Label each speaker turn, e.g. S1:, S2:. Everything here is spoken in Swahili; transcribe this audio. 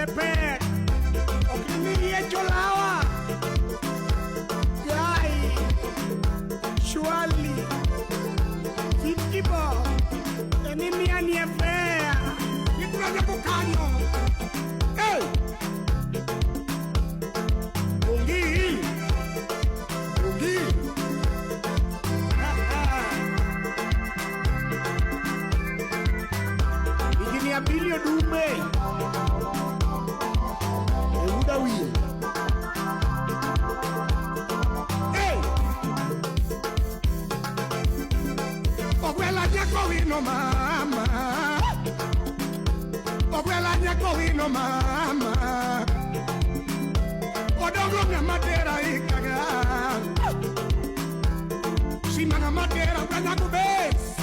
S1: pek okimiye cholawa yai shwali Tikibo enimia ni efea Nikuraja kukanyo Hey Ungi Igini abilio dume Euda wii Hey Ogwela nyako wino mama Ogwela nyako wino mama Odongo nga matera ikaga Simanga matera ukanya kubes